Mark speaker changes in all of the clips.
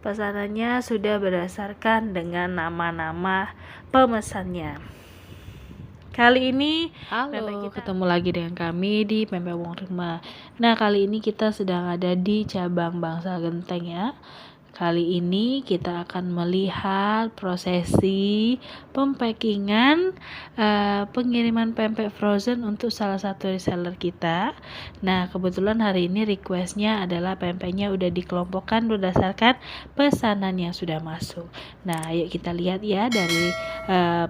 Speaker 1: Pesanannya sudah berdasarkan dengan nama-nama pemesannya. Kali ini
Speaker 2: Halo, ketemu lagi dengan kami di Pempek Wong Rumah. Nah, kali ini kita sedang ada di cabang Bangsal Genteng ya. Kali ini kita akan melihat prosesi pempackingan pengiriman pempek frozen untuk salah satu reseller kita. Nah, kebetulan hari ini requestnya adalah pempeknya udah dikelompokkan berdasarkan pesanan yang sudah masuk. Nah, yuk kita lihat ya dari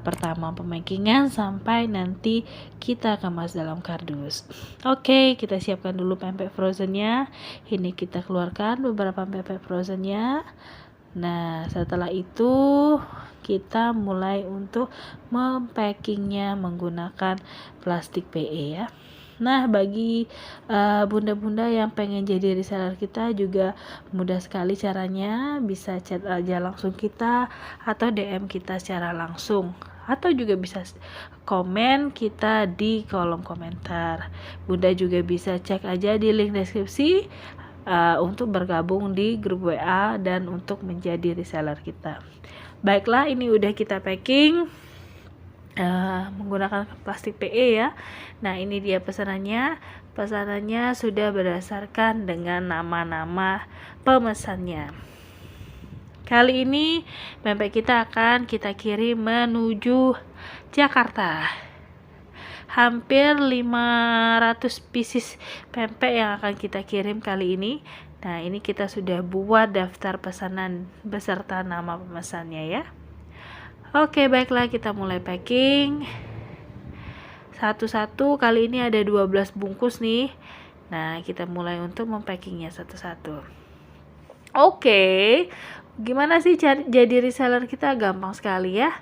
Speaker 2: pertama pempackingan sampai nanti kita kemas dalam kardus. Oke, kita siapkan dulu pempek frozennya. Ini kita keluarkan beberapa pempek frozennya. Nah, setelah itu kita mulai untuk mempackingnya menggunakan plastik PE ya. Nah, bagi bunda-bunda yang pengen jadi reseller kita juga mudah sekali caranya. Bisa chat aja langsung kita atau DM kita secara langsung, atau juga bisa komen kita di kolom komentar. Bunda juga bisa cek aja di link deskripsi untuk bergabung di grup WA dan untuk menjadi reseller kita. Baiklah, ini udah kita packing menggunakan plastik PE ya. Nah, ini dia pesanannya. Pesanannya sudah berdasarkan dengan nama-nama pemesannya. Kali ini pempek kita akan kita kirim menuju Jakarta. Hampir 500 pieces pempek yang akan kita kirim kali ini. Nah, ini kita sudah buat daftar pesanan beserta nama pemesannya ya. Oke, baiklah, kita mulai packing. Satu-satu, kali ini ada 12 bungkus nih. Nah, kita mulai untuk mempackingnya satu-satu. Oke, gimana sih jadi reseller kita? Gampang sekali ya.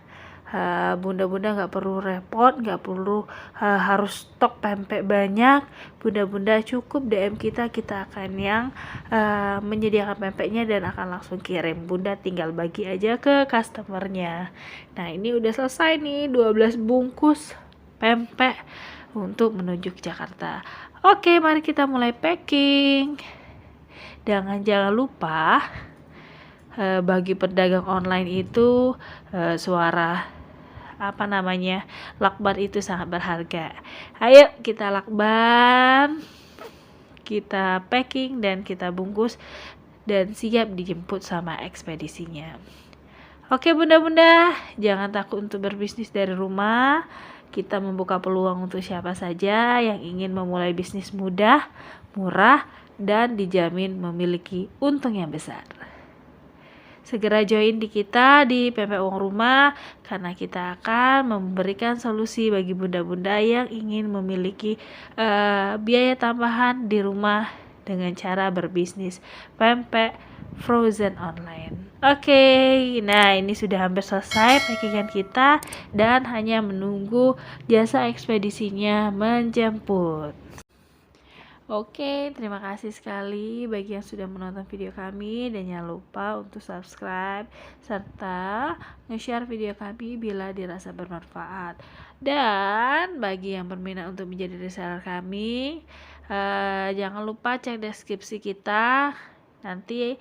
Speaker 2: Bunda-bunda nggak perlu repot, nggak perlu harus stok pempek banyak. Bunda-bunda cukup DM kita akan yang menyediakan pempeknya dan akan langsung kirim. Bunda tinggal bagi aja ke customernya. Nah, ini udah selesai nih 12 bungkus pempek untuk menuju ke Jakarta. Oke, mari kita mulai packing. Jangan lupa bagi pedagang online itu suara lakban itu sangat berharga. Ayo kita lakban, kita packing dan kita bungkus dan siap dijemput sama ekspedisinya. Oke bunda-bunda, jangan takut untuk berbisnis dari rumah. Kita membuka peluang untuk siapa saja yang ingin memulai bisnis mudah, murah, dan dijamin memiliki untung yang besar. Segera join di kita di Pempek Wong Rumah karena kita akan memberikan solusi bagi bunda-bunda yang ingin memiliki biaya tambahan di rumah dengan cara berbisnis pempek frozen online. Oke, nah ini sudah hampir selesai packingan kita dan hanya menunggu jasa ekspedisinya menjemput. Oke, terima kasih sekali bagi yang sudah menonton video kami dan jangan lupa untuk subscribe serta nge-share video kami bila dirasa bermanfaat. Dan bagi yang berminat untuk menjadi reseller kami, jangan lupa cek deskripsi kita. Nanti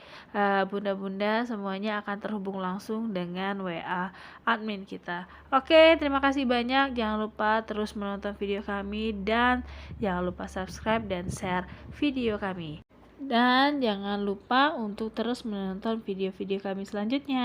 Speaker 2: bunda-bunda semuanya akan terhubung langsung dengan WA admin kita. Oke, terima kasih banyak. Jangan lupa terus menonton video kami dan jangan lupa subscribe dan share video kami. Dan jangan lupa untuk terus menonton video-video kami selanjutnya.